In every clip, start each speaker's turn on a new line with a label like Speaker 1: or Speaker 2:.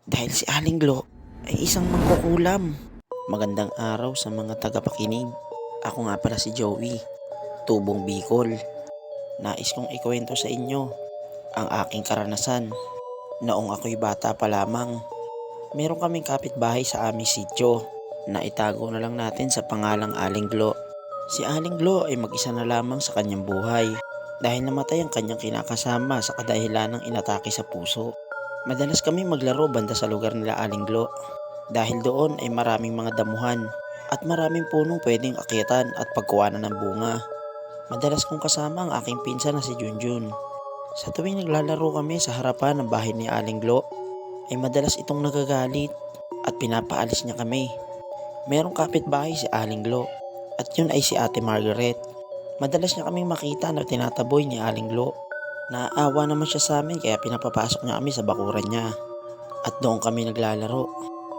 Speaker 1: Dahil si Aling Glo ay isang mangkukulam. Magandang araw sa mga tagapakinig. Ako nga pala si Joey, tubong Bicol. Nais kong ikwento sa inyo ang aking karanasan. Noong ako'y bata pa lamang, meron kaming kapitbahay sa aming sityo na itago na lang natin sa pangalang Aling Glo. Si Aling Glo ay mag-isa na lamang sa kanyang buhay dahil namatay ang kanyang kinakasama sa kadahilan ng inatake sa puso. Madalas kami maglaro banda sa lugar nila Aling Glo dahil doon ay maraming mga damuhan at maraming punong pwedeng akyatan at pagkuhanan ng bunga. Madalas kong kasama ang aking pinsan na si Junjun. Sa tuwing naglalaro kami sa harapan ng bahay ni Aling Glo, ay madalas itong nagagalit at pinapaalis niya kami. Merong kapitbahay si Aling Glo at yun ay si Ate Margaret. Madalas niya kaming makita na tinataboy ni Aling Glo. Naaawa naman siya sa amin kaya pinapapasok niya kami sa bakuran niya. At doon kami naglalaro.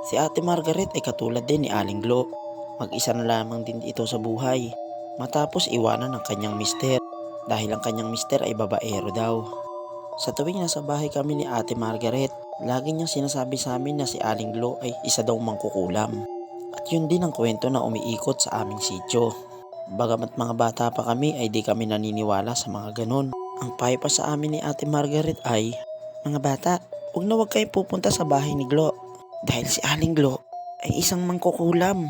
Speaker 1: Si Ate Margaret ay katulad din ni Aling Glo. Mag-isa na lamang din ito sa buhay. Matapos iwanan ng kanyang mister dahil ang kanyang mister ay babaero daw. Sa tuwing nasa bahay kami ni Ate Margaret, lagi niyang sinasabi sa amin na si Aling Glo ay isa daw mangkukulam. At yun din ang kwento na umiikot sa aming sityo. Bagamat mga bata pa kami ay di kami naniniwala sa mga ganun. Ang payo pa sa amin ni Ate Margaret ay, mga bata, huwag kayong pupunta sa bahay ni Glo dahil si Aling Glo ay isang mangkukulam.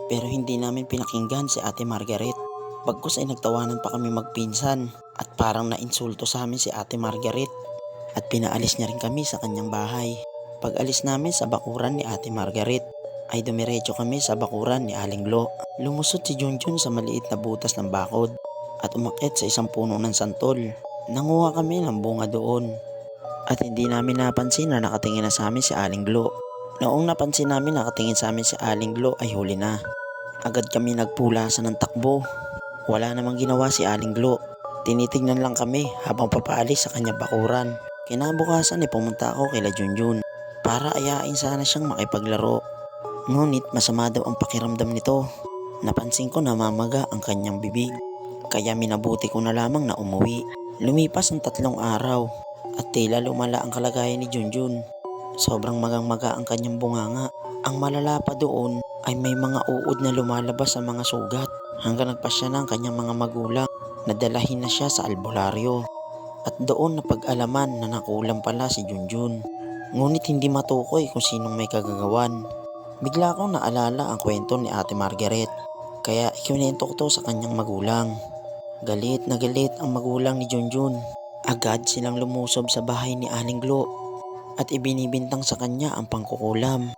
Speaker 1: Pero hindi namin pinakinggan si Ate Margaret. Bagkus ay nagtawanan pa kami magpinsan at parang nainsulto sa amin si Ate Margaret at pinaalis niya rin kami sa kanyang bahay. Pag alis namin sa bakuran ni Ate Margaret ay dumiretso kami sa bakuran ni Aling Glo. Lumusot si Junjun sa maliit na butas ng bakod at umakyat sa isang puno ng santol. Nanguha kami ng bunga doon at hindi namin napansin na nakatingin na sa amin si Aling Glo. Noong napansin namin nakatingin sa amin si Aling Glo ay huli na. Agad kami nagpulasan ng takbo. Wala namang ginawa si Aling Glo. Tinitingnan lang kami habang papaalis sa kanyang bakuran. Kinabukasan ay pumunta ako kila Junjun para ayain sana siyang makipaglaro. Ngunit masama daw ang pakiramdam nito. Napansin ko na mamaga ang kanyang bibig. Kaya minabuti ko na lamang na umuwi. Lumipas ang 3 araw at tila lumala ang kalagayan ni Junjun. Sobrang magang-maga ang kanyang bunganga. Ang malala pa doon ay may mga uod na lumalabas sa mga sugat hanggang nagpasya na ang kanyang mga magulang na dalahin na siya sa albularyo. At doon napag-alaman na nakulam pala si Junjun. Ngunit hindi matukoy kung sinong may kagagawan. Bigla akong naalala ang kwento ni Ate Margaret kaya ikinento ko to sa kanyang magulang. Galit na galit ang magulang ni Junjun. Agad silang lumusob sa bahay ni Aling Glo at ibinibintang sa kanya ang pangkukulam.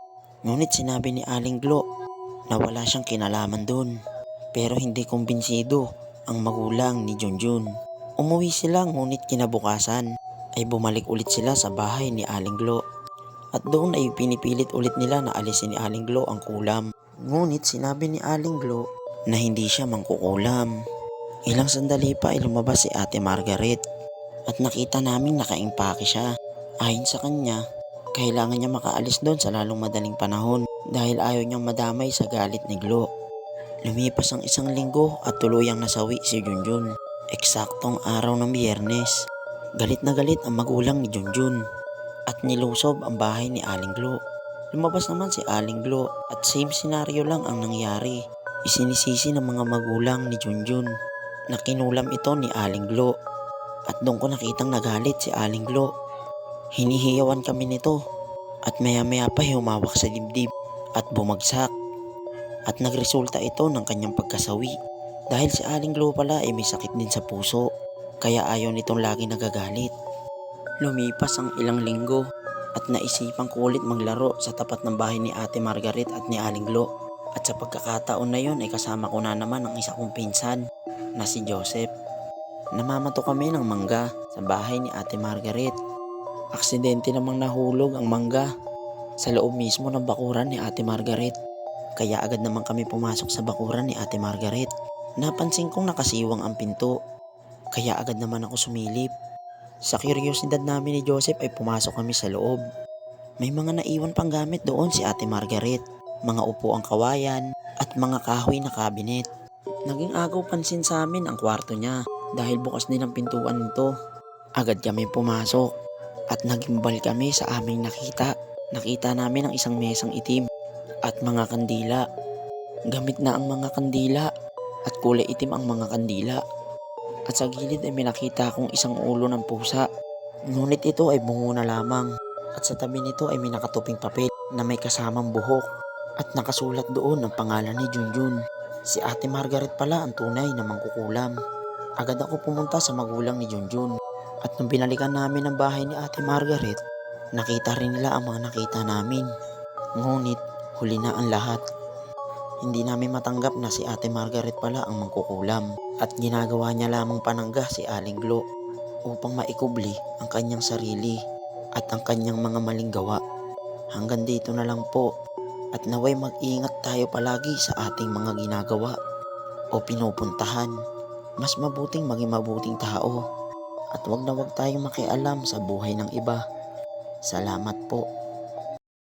Speaker 1: Ngunit sinabi ni Aling Glo na wala siyang kinalaman dun. Pero hindi kumbinsido ang magulang ni Junjun. Umuwi sila ngunit kinabukasan ay bumalik ulit sila sa bahay ni Aling Glo. At doon ay pinipilit ulit nila na alisin ni Aling Glo ang kulam. Ngunit sinabi ni Aling Glo na hindi siya mangkukulam. Ilang sandali pa ay lumabas si Ate Margaret at nakita naming nakaimpake siya. Ayon sa kanya, kailangan niya makaalis doon sa lalong madaling panahon dahil ayaw niyang madamay sa galit ni Glo. Lumipas ang 1 linggo at tuluyang nasawi si Junjun. Eksaktong araw ng Biyernes. Galit na galit ang magulang ni Junjun at nilusob ang bahay ni Aling Glo. Lumabas naman si Aling Glo at same scenario lang ang nangyari. Isinisisi ng mga magulang ni Junjun na kinulam ito ni Aling Glo at doon ko nakitang nagalit si Aling Glo. Hinihiyawan kami nito at maya maya pa humawak sa dibdib at bumagsak at nagresulta ito ng kanyang pagkasawi dahil si Aling Glo pala ay may sakit din sa puso kaya ayaw nitong lagi nagagalit. Lumipas ang ilang linggo at naisipan ko ulit maglaro sa tapat ng bahay ni Ate Margaret at ni Aling Glo at sa pagkakataon na yon ay kasama ko na naman ang isa kong pinsan na si Joseph. Namamato kami ng mangga sa bahay ni Ate Margaret. Aksidente namang nahulog ang mangga sa loob mismo ng bakuran ni Ate Margaret. Kaya agad naman kami pumasok sa bakuran ni Ate Margaret. Napansin kong nakasiwang ang pinto. Kaya agad naman ako sumilip. Sa kuryosidad namin ni Joseph ay pumasok kami sa loob. May mga naiwan pang gamit doon si Ate Margaret. Mga upuang kawayan at mga kahoy na kabinet. Naging agaw pansin sa amin ang kwarto niya dahil bukas din ang pintuan nito. Agad kami pumasok at nagimbal kami sa aming nakita. Nakita namin ang isang mesang itim at mga kandila. Gamit na ang mga kandila at kulay itim ang mga kandila. At sa gilid ay may nakita akong isang ulo ng pusa. Ngunit ito ay bungo na lamang. At sa tabi nito ay may nakatuping papel na may kasamang buhok. At nakasulat doon ang pangalan ni Junjun. Si Ate Margaret pala ang tunay na mangkukulam. Agad ako pumunta sa magulang ni Junjun. At nung binalikan namin ang bahay ni Ate Margaret, nakita rin nila ang mga nakita namin. Ngunit huli na ang lahat. Hindi namin matanggap na si Ate Margaret pala ang mangkukulam at ginagawa niya lamang panangga si Aling Glo upang maikubli ang kanyang sarili at ang kanyang mga maling gawa. Hanggang dito na lang po at naway mag-ingat tayo palagi sa ating mga ginagawa o pinupuntahan. Mas mabuting maging mabuting tao at wag na wag tayong makialam sa buhay ng iba. Salamat po.